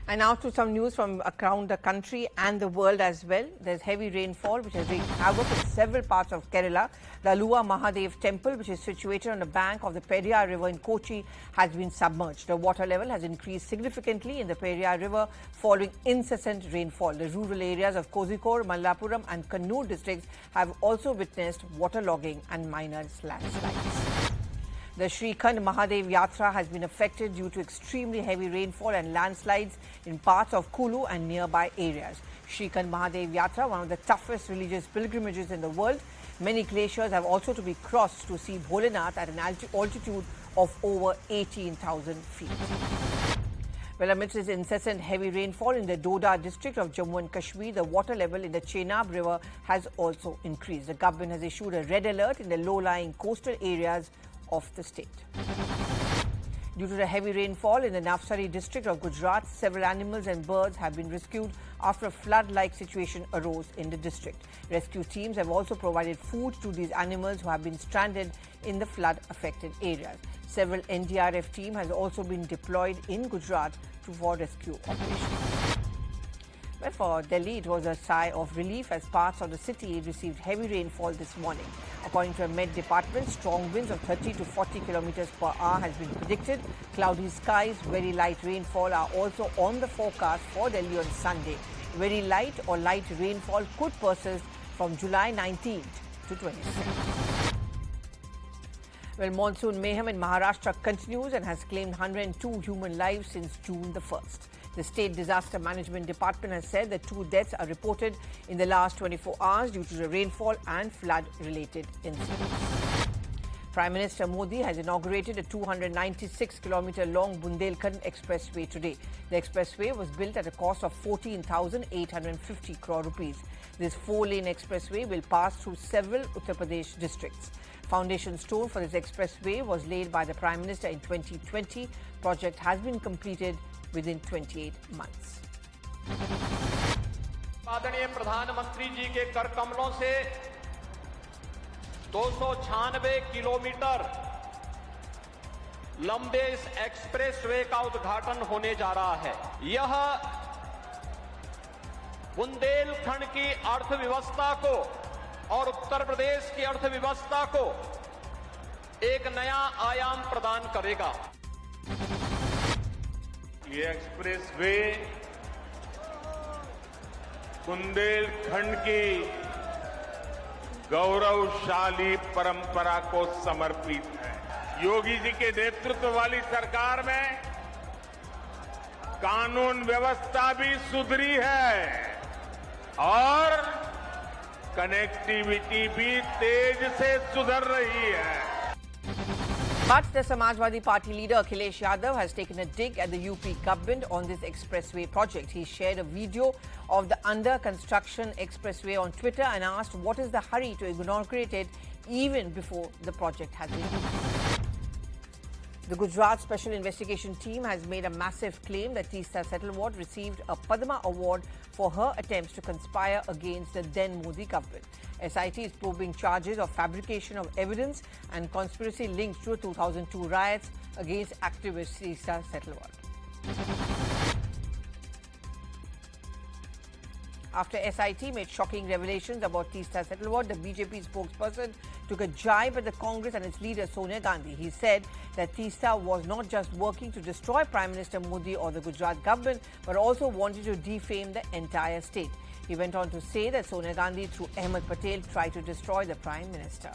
And now to some news from around the country and the world as well. There's heavy rainfall which has wreaked havoc in several parts of Kerala. The Alua Mahadev temple, which is situated on the bank of the Periyar River in Kochi, has been submerged. The water level has increased significantly in the Periyar River following incessant rainfall. The rural areas of Kozhikode, Mallapuram and Kannur districts have also witnessed waterlogging and minor landslides. The Srikhand Mahadev Yatra has been affected due to extremely heavy rainfall and landslides in parts of Kulu and nearby areas. Srikhand Mahadev Yatra, one of the toughest religious pilgrimages in the world. Many glaciers have also to be crossed to see Bholanath at an altitude of over 18,000 feet. Well, amidst this incessant heavy rainfall in the Doda district of Jammu and Kashmir, the water level in the Chenab River has also increased. The government has issued a red alert in the low-lying coastal areas of the state. Due to the heavy rainfall in the Navsari district of Gujarat, several animals and birds have been rescued after a flood-like situation arose in the district. Rescue teams have also provided food to these animals who have been stranded in the flood-affected areas. Several NDRF teams has also been deployed in Gujarat for rescue operations. Well, for Delhi, it was a sigh of relief as parts of the city received heavy rainfall this morning. According to a Met Department, strong winds of 30 to 40 kilometers per hour has been predicted. Cloudy skies, very light rainfall are also on the forecast for Delhi on Sunday. Very light or light rainfall could persist from July 19th to 26th. Well, monsoon mayhem in Maharashtra continues and has claimed 102 human lives since June the 1st. The State Disaster Management Department has said that 2 deaths are reported in the last 24 hours due to the rainfall and flood-related incidents. Prime Minister Modi has inaugurated a 296-kilometer-long Bundelkhand Expressway today. The expressway was built at a cost of 14,850 crore rupees. This 4-lane expressway will pass through several Uttar Pradesh districts. Foundation stone for this expressway was laid by the Prime Minister in 2020. Project has been completed within 28 months. आदरणीय प्रधानमंत्री जी के कर कमलों से 296 kilometre लंबे इस expressway का उद्घाटन होने जा रहा है। यह बुंदेलखंड की अर्थव्यवस्था को और उत्तर प्रदेश की अर्थव्यवस्था को एक नया आयाम प्रदान करेगा। ये एक्सप्रेसवे बुंदेलखंड की गौरवशाली परंपरा को समर्पित है। योगी जी के नेतृत्व वाली सरकार में कानून व्यवस्था भी सुधरी है और कनेक्टिविटी भी तेज से सुधर रही है। But the Samajwadi Party leader Akhilesh Yadav has taken a dig at the UP government on this expressway project. He shared a video of the under-construction expressway on Twitter and asked what is the hurry to inaugurate it even before the project has been completed. The Gujarat Special Investigation Team has made a massive claim that Teesta Setalwad received a Padma Award for her attempts to conspire against the then Modi government. SIT is probing charges of fabrication of evidence and conspiracy linked to the 2002 riots against activist Teesta Setalwad. After SIT made shocking revelations about Teesta Setalwad, the BJP spokesperson took a jibe at the Congress and its leader Sonia Gandhi. He said that Teesta was not just working to destroy Prime Minister Modi or the Gujarat government, but also wanted to defame the entire state. He went on to say that Sonia Gandhi, through Ahmed Patel, tried to destroy the Prime Minister.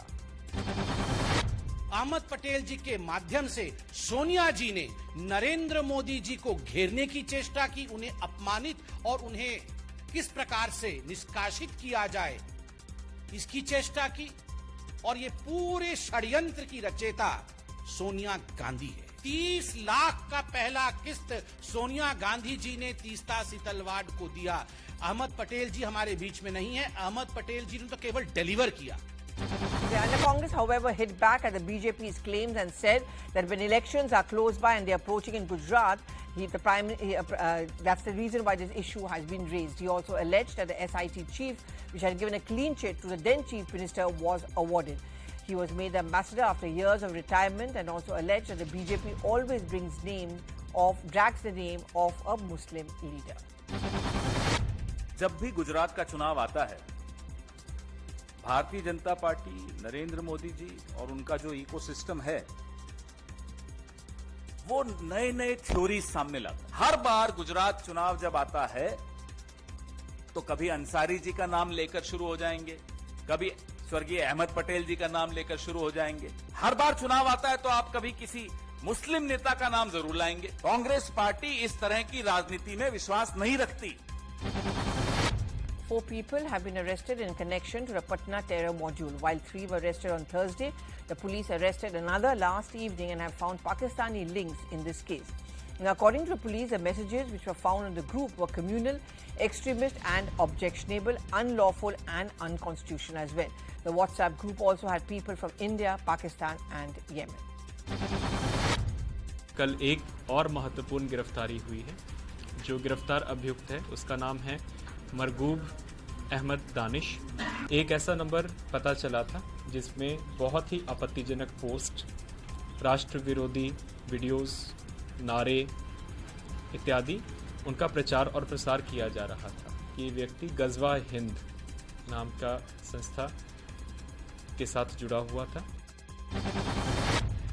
Ahmad Patel जी के माध्यम से सोनिया जी ने नरेंद्र मोदी जी को घेरने की चेष्टा की, उन्हें अपमानित और उन्हें किस प्रकार से निष्कासित किया जाए इसकी चेष्टा की। और ये पूरे षड्यंत्र की रचयिता सोनिया गांधी है। 30 लाख का पहला किस्त सोनिया गांधी जी ने तीस्ता सीतलवाड़ को दिया। अहमद पटेल जी हमारे बीच में नहीं है, अहमद पटेल जी ने तो केवल डिलीवर किया। The Congress, however, hit back at the BJP's claims and said that when elections are close by and they are approaching in Gujarat, that's the reason why this issue has been raised. He also alleged that the SIT chief, which had given a clean chit to the then chief minister, was awarded. He was made the ambassador after years of retirement and also alleged that the BJP always brings name drags the name of a Muslim leader. जब भी गुजरात का चुनाव आता है, Bharatiya Janata party, Narendra Modi ji और उनका जो ecosystem है, वो नए नए थ्योरी सामने लाता है। हर बार गुजरात चुनाव जब आता है तो कभी अंसारी जी का नाम लेकर शुरू हो जाएंगे, कभी स्वर्गीय अहमद पटेल जी का नाम लेकर शुरू हो जाएंगे। हर बार चुनाव आता है तो आप कभी किसी मुस्लिम नेता का नाम जरूर लाएंगे। कांग्रेस पार्टी इस तरह की राजनीति में विश्वास नहीं रखती। 4 people have been arrested in connection to the Patna terror module. While 3 were arrested on Thursday, the police arrested another last evening and have found Pakistani links in this case. Now, according to the police, the messages which were found in the group were communal, extremist and objectionable, unlawful and unconstitutional as well. The WhatsApp group also had people from India, Pakistan and Yemen. कल एक और महत्वपूर्ण गिरफ्तारी हुई है। जो गिरफ्तार अभियुक्त है उसका नाम है मरगूब अहमद दानिश। एक ऐसा नंबर पता चला था जिसमें बहुत ही आपत्तिजनक पोस्ट, राष्ट्र विरोधी वीडियोस, नारे इत्यादि उनका प्रचार और प्रसार किया जा रहा था। ये व्यक्ति गजवा हिंद नाम का संस्था के साथ जुड़ा हुआ था।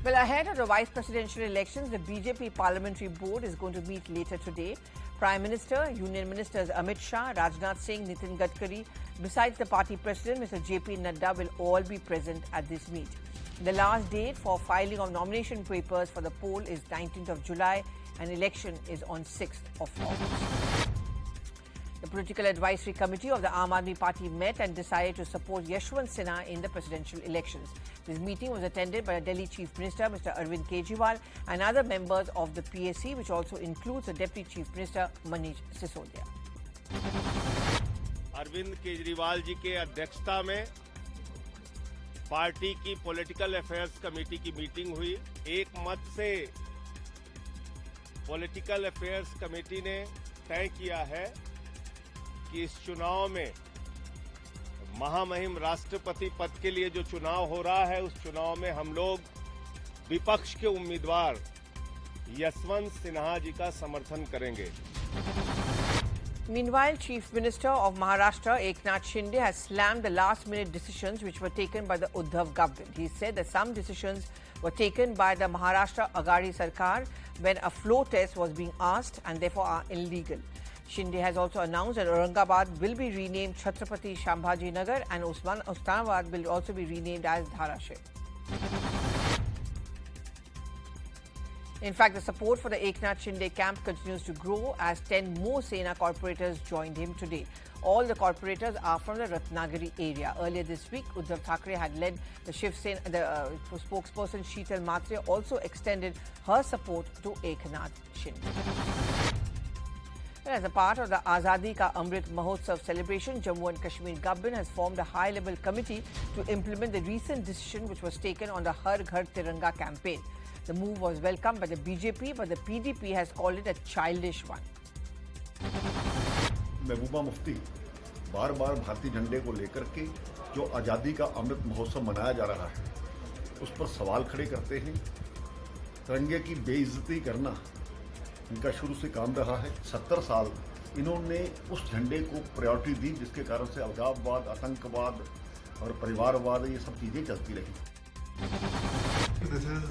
Well, ahead of the vice presidential elections, the BJP Parliamentary Board is going to meet later today. Prime Minister, Union Ministers Amit Shah, Rajnath Singh, Nitin Gadkari, besides the party president, Mr. JP Nadda, will all be present at this meet. The last date for filing of nomination papers for the poll is 19th of July and election is on 6th of August. The Political Advisory Committee of the Aam Aadmi Party met and decided to support Yashwant Sinha in the presidential elections. This meeting was attended by the Delhi Chief Minister, Mr. Arvind Kejriwal, and other members of the PAC, which also includes the Deputy Chief Minister, Manish Sisodia. Arvind Kejriwal ji के अध्यक्षता में party की political affairs committee की meeting हुई। एक मत से political affairs committee ने तय किया है कि इस चुनाव में महामहिम राष्ट्रपति पद के लिए जो चुनाव हो रहा है, उस चुनाव में हम लोग विपक्ष के उम्मीदवार यशवंत सिन्हा जी का समर्थन करेंगे। Meanwhile, Chief Minister of Maharashtra, Eknath Shinde, has slammed the last-minute decisions which were taken by the Uddhav government. He said that some decisions were taken by the Maharashtra Aghadi Sarkar when a flow test was being asked and therefore are illegal. Shinde has also announced that Aurangabad will be renamed Chhatrapati Shambhaji Nagar and Osmanabad will also be renamed as Dharashay. In fact, the support for the Eknath Shinde camp continues to grow as 10 more Sena corporators joined him today. All the corporators are from the Ratnagiri area. Earlier this week, Uddhav Thackeray had led the Shiv Sena. The spokesperson Sheetal Matre also extended her support to Eknath Shinde. As a part of the Azadi Ka Amrit Mahotsav celebration, Jammu and Kashmir government has formed a high-level committee to implement the recent decision which was taken on the Har Ghar Tiranga campaign. The move was welcomed by the BJP, but the PDP has called it a childish one. Mehbooba Mufti बार बार भारतीय झंडे को लेकर के जो आज़ादी का अमृत महोत्सव मनाया जा रहा है उस पर सवाल खड़े करते हैं। तिरंगे की बेइज्जती करना इनका शुरू से काम रहा है। 70 साल इन्होंने उस झंडे को प्रायोरिटी दी जिसके कारण से अलगाववाद, आतंकवाद और परिवारवाद ये सब चीज़ें चलती रही। This is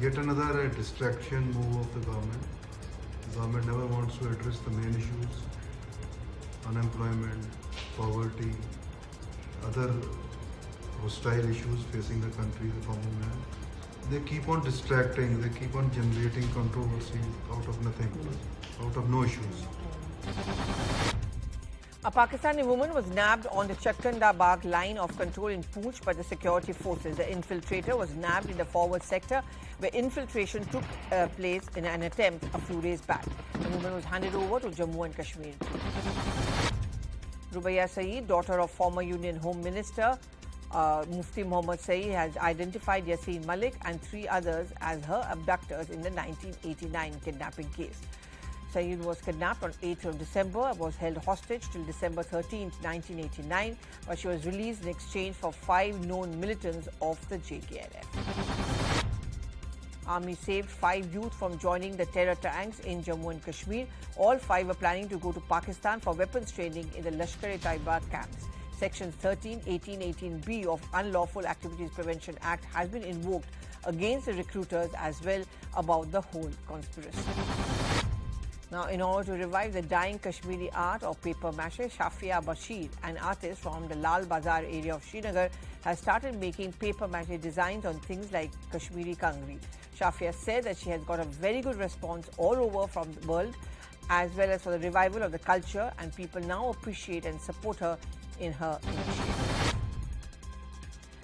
yet another distraction move of the government. The government never wants to address the main issues: unemployment, poverty, other hostile issues facing the country, the common man. They keep on distracting, they keep on generating controversy out of nothing, out of no issues. A Pakistani woman was nabbed on the Chakkanda Bagh line of control in Poonch by the security forces. The infiltrator was nabbed in the forward sector where infiltration took place in an attempt a few days back. The woman was handed over to Jammu and Kashmir. Rubaiya Saeed, daughter of former Union Home Minister Mufti Muhammad Saeed, has identified Yaseen Malik and 3 others as her abductors in the 1989 kidnapping case. Saeed was kidnapped on 8th of December and was held hostage till December 13, 1989, but she was released in exchange for 5 known militants of the JKLF. Army saved 5 youth from joining the terror tanks in Jammu and Kashmir. All 5 are planning to go to Pakistan for weapons training in the Lashkar-e-Taiba camps. Section 13, 18, 18B of Unlawful Activities Prevention Act has been invoked against the recruiters as well about the whole conspiracy. Now, in order to revive the dying Kashmiri art of paper mache, Shafia Bashir, an artist from the Lal Bazar area of Srinagar, has started making paper mache designs on things like Kashmiri Kangri. Shafia said that she has got a very good response all over from the world, as well as for the revival of the culture, and people now appreciate and support her in her initiative.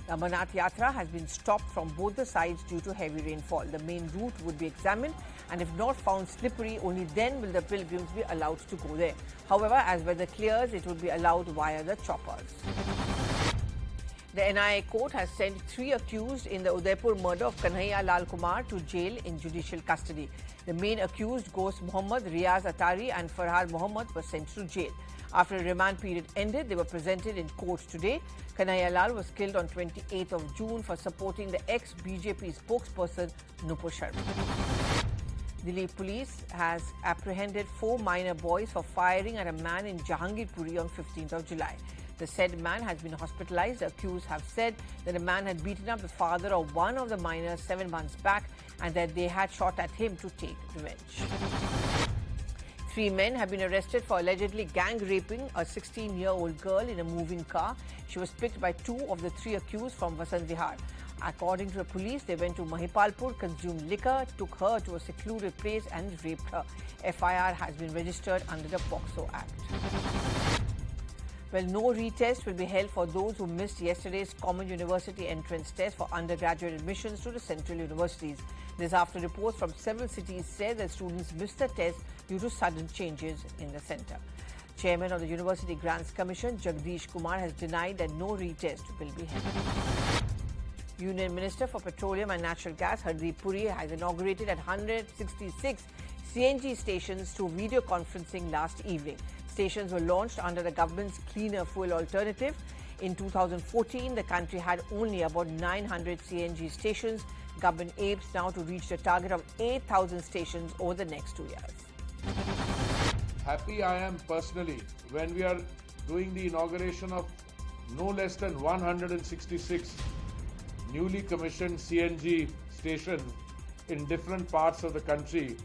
The Amarnath Yatra has been stopped from both the sides due to heavy rainfall. The main route would be examined, and if not found slippery, only then will the pilgrims be allowed to go there. However, as weather clears, it would be allowed via the choppers. The NIA court has sent 3 accused in the Udaipur murder of Kanhaiya Lal Kumar to jail in judicial custody. The main accused, Ghosh Mohammad, Riaz Atari and Farhad Mohammad, were sent to jail. After a remand period ended, they were presented in court today. Kanhaiya Lal was killed on 28th of June for supporting the ex-BJP spokesperson Nupur Sharma. Delhi police has apprehended 4 minor boys for firing at a man in Jahangirpuri on 15th of July. The said man has been hospitalized. The accused have said that a man had beaten up the father of one of the minors 7 months back and that they had shot at him to take revenge. 3 men have been arrested for allegedly gang raping a 16-year-old girl in a moving car. She was picked by 2 of the 3 accused from Vasant Vihar. According to the police, they went to Mahipalpur, consumed liquor, took her to a secluded place and raped her. FIR has been registered under the POCSO Act. Well, no retest will be held for those who missed yesterday's Common University entrance test for undergraduate admissions to the central universities. This after reports from several cities said that students missed the test due to sudden changes in the centre. Chairman of the University Grants Commission, Jagdish Kumar, has denied that no retest will be held. Union Minister for Petroleum and Natural Gas, Hardeep Puri, has inaugurated at 166 CNG stations through video conferencing last evening. Stations were launched under the government's cleaner fuel alternative. In 2014, the country had only about 900 CNG stations. Government aims now to reach the target of 8,000 stations over the next 2 years. Happy I am personally when we are doing the inauguration of no less than 166 newly commissioned CNG stations in different parts of the country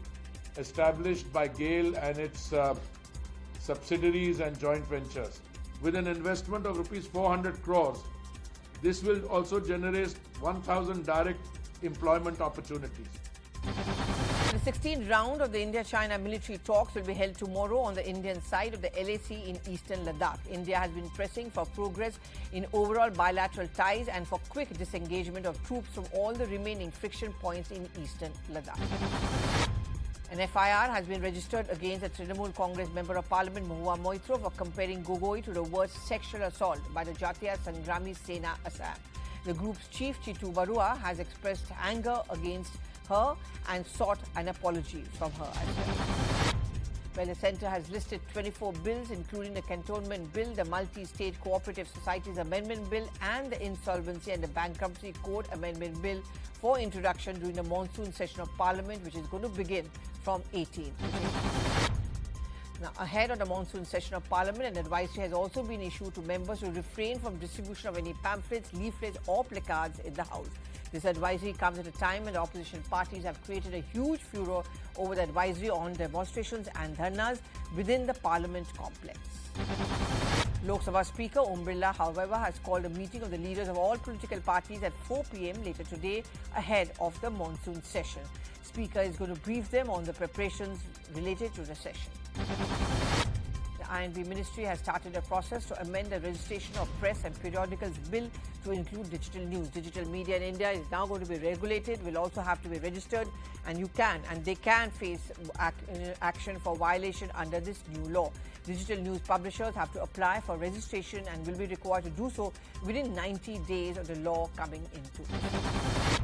established by GAIL and its subsidiaries and joint ventures. With an investment of rupees 400 crores, this will also generate 1,000 direct employment opportunities. The 16th round of the India-China military talks will be held tomorrow on the Indian side of the LAC in eastern Ladakh. India has been pressing for progress in overall bilateral ties and for quick disengagement of troops from all the remaining friction points in eastern Ladakh. An FIR has been registered against the Trinamool Congress Member of Parliament Mahua Moitro for comparing Gogoi to the word sexual assault by the Jatiya Sangrami Sena Assam. The group's chief, Chitu Barua, has expressed anger against her and sought an apology from her as well. Well, the centre has listed 24 bills, including the Cantonment Bill, the Multi-State Cooperative Societies Amendment Bill and the Insolvency and the Bankruptcy Code Amendment Bill for introduction during the monsoon session of Parliament, which is going to begin from 18th. Now, ahead of the monsoon session of Parliament, an advisory has also been issued to members to refrain from distribution of any pamphlets, leaflets or placards in the House. This advisory comes at a time when the opposition parties have created a huge furor over the advisory on demonstrations and dharnas within the Parliament complex. Lok Sabha Speaker Om Birla, however, has called a meeting of the leaders of all political parties at 4 p.m. later today ahead of the monsoon session. Speaker is going to brief them on the preparations related to the session. The I&B Ministry has started a process to amend the registration of press and periodicals bill to include digital news. Digital media in India is now going to be regulated, will also have to be registered, and they can face action for violation under this new law. Digital news publishers have to apply for registration and will be required to do so within 90 days of the law coming into effect.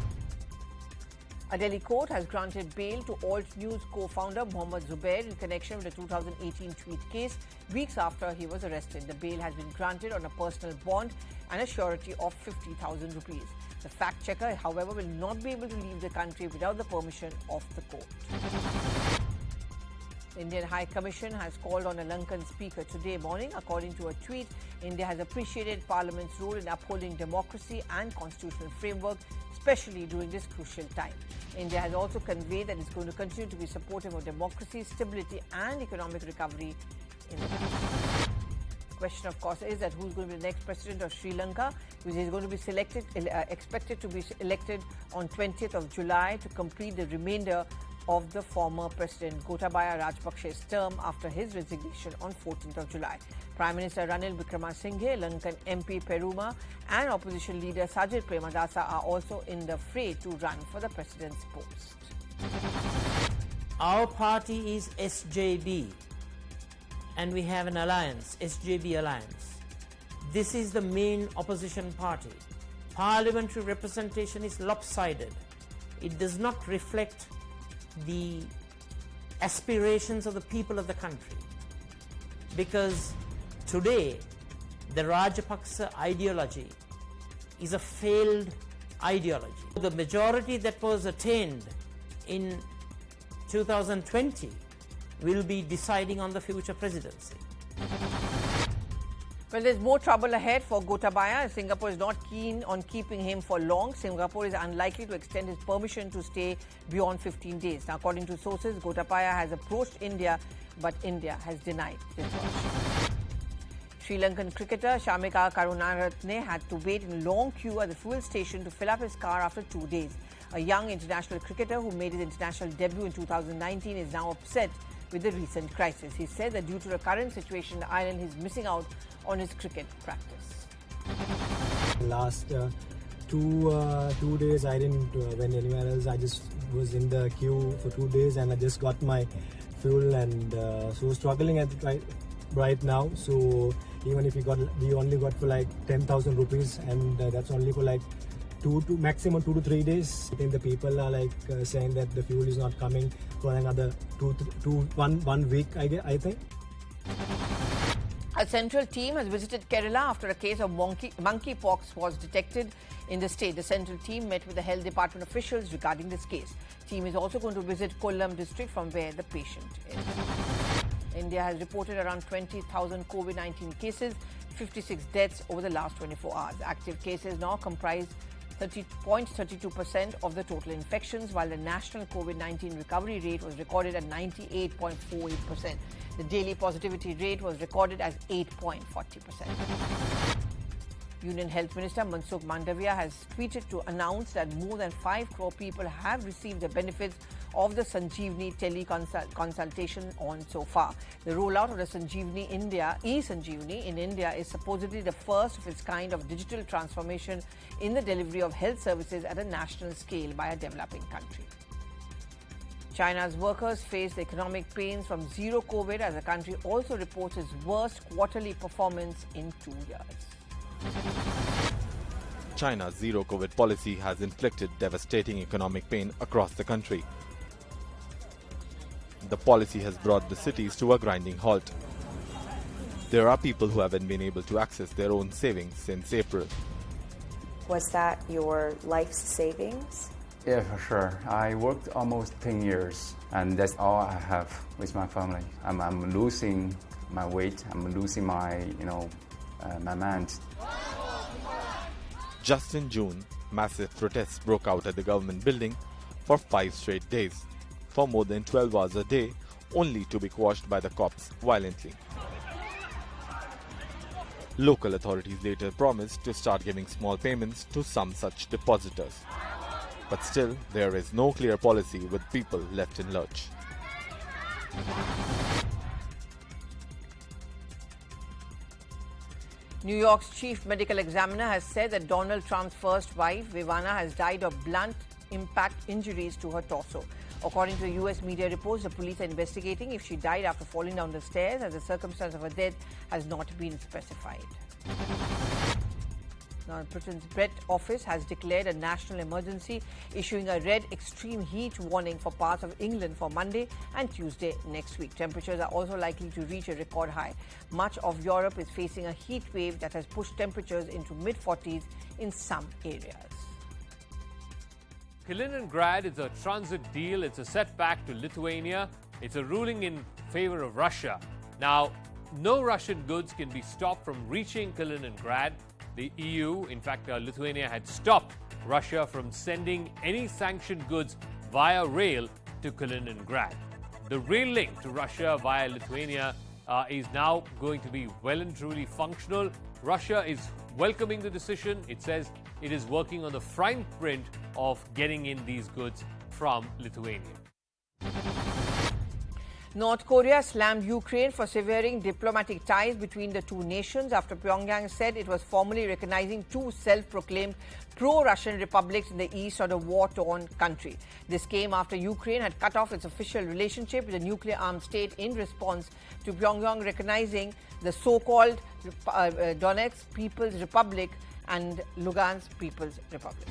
A Delhi court has granted bail to Alt News co-founder Mohammad Zubair in connection with the 2018 tweet case, weeks after he was arrested. The bail has been granted on a personal bond and a surety of 50,000 rupees. The fact-checker, however, will not be able to leave the country without the permission of the court. The Indian High Commission has called on a Lankan speaker today morning. According to a tweet, India has appreciated Parliament's role in upholding democracy and constitutional framework, especially during this crucial time. India has also conveyed that it's going to continue to be supportive of democracy, stability and economic recovery in the country. The question, of course, is that who's going to be the next president of Sri Lanka, which is going to be expected to be elected on 20th of July to complete the remainder of the former President Gotabaya Rajapakse's term after his resignation on 14th of July. Prime Minister Ranil Wickremesinghe, Lankan MP Peruma and opposition leader Sajid Premadasa are also in the fray to run for the president's post. Our party is SJB and we have an alliance, SJB alliance. This is the main opposition party. Parliamentary representation is lopsided. It does not reflect the aspirations of the people of the country, because today the Rajapaksa ideology is a failed ideology. The majority that was attained in 2020 will be deciding on the future presidency. Well, there's more trouble ahead for Gotabaya. Singapore is not keen on keeping him for long. Singapore is unlikely to extend his permission to stay beyond 15 days. Now, according to sources, Gotabaya has approached India, but India has denied this approach. Sri Lankan cricketer Shamika Karunaratne had to wait in a long queue at the fuel station to fill up his car after 2 days. A young international cricketer who made his international debut in 2019 is now upset with the recent crisis. He said that due to the current situation in the island, he's missing out on his cricket practice. Last two days I didn't went anywhere else. I just was in the queue for 2 days and I just got my fuel, and so struggling at right now. So even if we only got for like 10,000 rupees, and that's only for like maximum 2 to 3 days. I think the people are like saying that the fuel is not coming for another 1 week, I think. A central team has visited Kerala after a case of monkeypox was detected in the state. The central team met with the health department officials regarding this case. Team is also going to visit Kollam district from where the patient is. India has reported around 20,000 COVID-19 cases, 56 deaths over the last 24 hours. Active cases now comprise 30.32% of the total infections, while the national COVID-19 recovery rate was recorded at 98.48%. The daily positivity rate was recorded as 8.40%. Union Health Minister Monsoon has tweeted to announce that more than 5 crore people have received the benefits of the Sanjeevani teleconsultation on so far. The rollout of the Sanjeevani e-Sanjeevani in India is supposedly the first of its kind of digital transformation in the delivery of health services at a national scale by a developing country. China's workers face the economic pains from zero COVID as the country also reports its worst quarterly performance in 2 years. China's zero COVID policy has inflicted devastating economic pain across the country. The policy has brought the cities to a grinding halt. There are people who haven't been able to access their own savings since April. Was that your life's savings? Yeah, for sure. I worked almost 10 years, and that's all I have with my family. I'm losing my weight. I'm losing my, my mind. Just in June, massive protests broke out at the government building for 5 straight days, for more than 12 hours a day, only to be quashed by the cops violently. Local authorities later promised to start giving small payments to some such depositors. But still, there is no clear policy with people left in lurch. New York's chief medical examiner has said that Donald Trump's first wife, Ivana, has died of blunt impact injuries to her torso. According to U.S. media reports, the police are investigating if she died after falling down the stairs, as the circumstance of her death has not been specified. Now, Britain's Met Office has declared a national emergency, issuing a red extreme heat warning for parts of England for Monday and Tuesday next week. Temperatures are also likely to reach a record high. Much of Europe is facing a heat wave that has pushed temperatures into mid-40s in some areas. Kaliningrad is a transit deal. It's a setback to Lithuania. It's a ruling in favor of Russia. Now, no Russian goods can be stopped from reaching Kaliningrad. The EU, in fact, Lithuania had stopped Russia from sending any sanctioned goods via rail to Kaliningrad. The rail link to Russia via Lithuania is now going to be well and truly functional. Russia is welcoming the decision. It says it is working on the fine print of getting in these goods from Lithuania. North Korea slammed Ukraine for severing diplomatic ties between the two nations after Pyongyang said it was formally recognizing two self-proclaimed pro-Russian republics in the east of the war-torn country. This came after Ukraine had cut off its official relationship with the nuclear-armed state in response to Pyongyang recognizing the so-called Donetsk People's Republic and Lugansk People's Republic.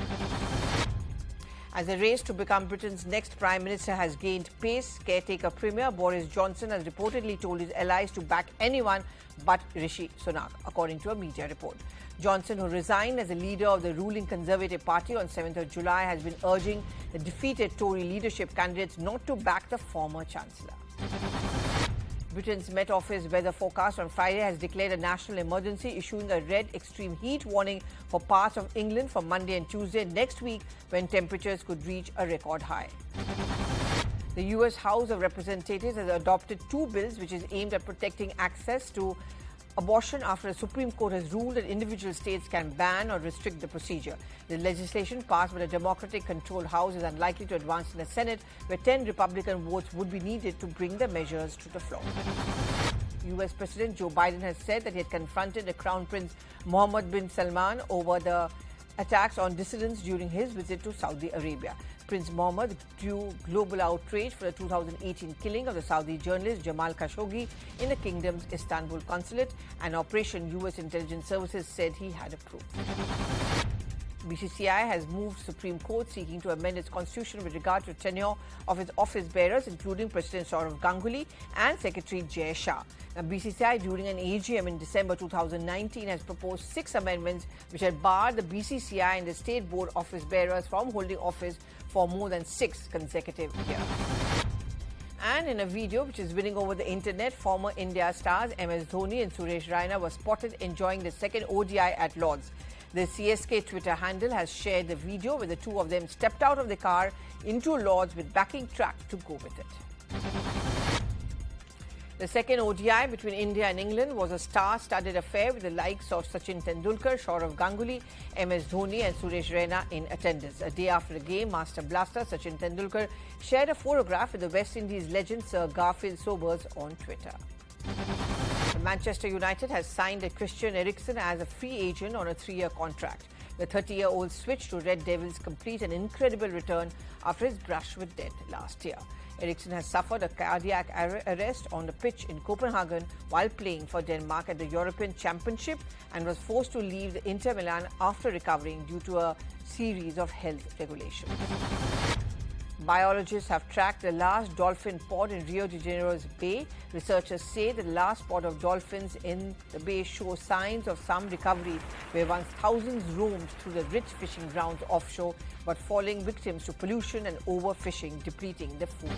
As the race to become Britain's next Prime Minister has gained pace, caretaker Premier Boris Johnson has reportedly told his allies to back anyone but Rishi Sunak, according to a media report. Johnson, who resigned as the leader of the ruling Conservative Party on 7th of July, has been urging the defeated Tory leadership candidates not to back the former Chancellor. Britain's Met Office weather forecast on Friday has declared a national emergency, issuing a red extreme heat warning for parts of England for Monday and Tuesday next week, when temperatures could reach a record high. The US House of Representatives has adopted two bills which is aimed at protecting access to abortion after the Supreme Court has ruled that individual states can ban or restrict the procedure. The legislation passed by the Democratic-controlled House is unlikely to advance in the Senate, where 10 Republican votes would be needed to bring the measures to the floor. US President Joe Biden has said that he had confronted the Crown Prince Mohammed bin Salman over the attacks on dissidents during his visit to Saudi Arabia. Prince Mohammed drew global outrage for the 2018 killing of the Saudi journalist Jamal Khashoggi in the kingdom's Istanbul consulate, an operation US intelligence services said he had approved. BCCI has moved Supreme Court seeking to amend its constitution with regard to tenure of its office bearers, including President Saurav Ganguly and Secretary Jay Shah. Now, BCCI, during an AGM in December 2019, has proposed 6 amendments which had barred the BCCI and the State Board office bearers from holding office for more than 6 consecutive years. And in a video which is winning over the internet, former India stars MS Dhoni and Suresh Raina were spotted enjoying the second ODI at Lord's. The CSK Twitter handle has shared the video where the two of them stepped out of the car into Lord's with backing track to go with it. The second ODI between India and England was a star-studded affair with the likes of Sachin Tendulkar, Saurav Ganguly, MS Dhoni and Suresh Raina in attendance. A day after the game, Master Blaster Sachin Tendulkar shared a photograph with the West Indies legend Sir Garfield Sobers on Twitter. Manchester United has signed Christian Eriksen as a free agent on a 3-year contract. The 30-year-old switch to Red Devils complete an incredible return after his brush with death last year. Eriksen has suffered a cardiac arrest on the pitch in Copenhagen while playing for Denmark at the European Championship and was forced to leave the Inter Milan after recovering due to a series of health regulations. Biologists have tracked the last dolphin pod in Rio de Janeiro's bay. Researchers say that the last pod of dolphins in the bay show signs of some recovery, where once thousands roamed through the rich fishing grounds offshore, but falling victims to pollution and overfishing, depleting the food.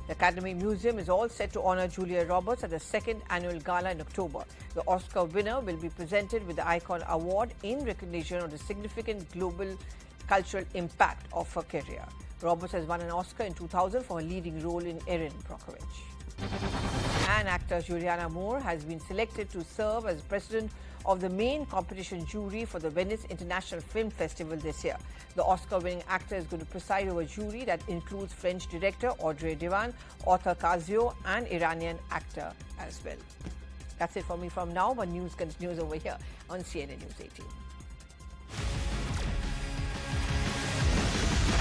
The Academy Museum is all set to honor Julia Roberts at the 2nd annual gala in October. The Oscar winner will be presented with the Icon Award in recognition of the significant global cultural impact of her career. Roberts has won an Oscar in 2000 for her leading role in Erin Brockovich. And actor Juliana Moore has been selected to serve as president of the main competition jury for the Venice International Film Festival this year. The Oscar-winning actor is going to preside over a jury that includes French director Audrey Divan, author Kazio, and Iranian actor as well. That's it for me from now, but news continues over here on CNN News 18.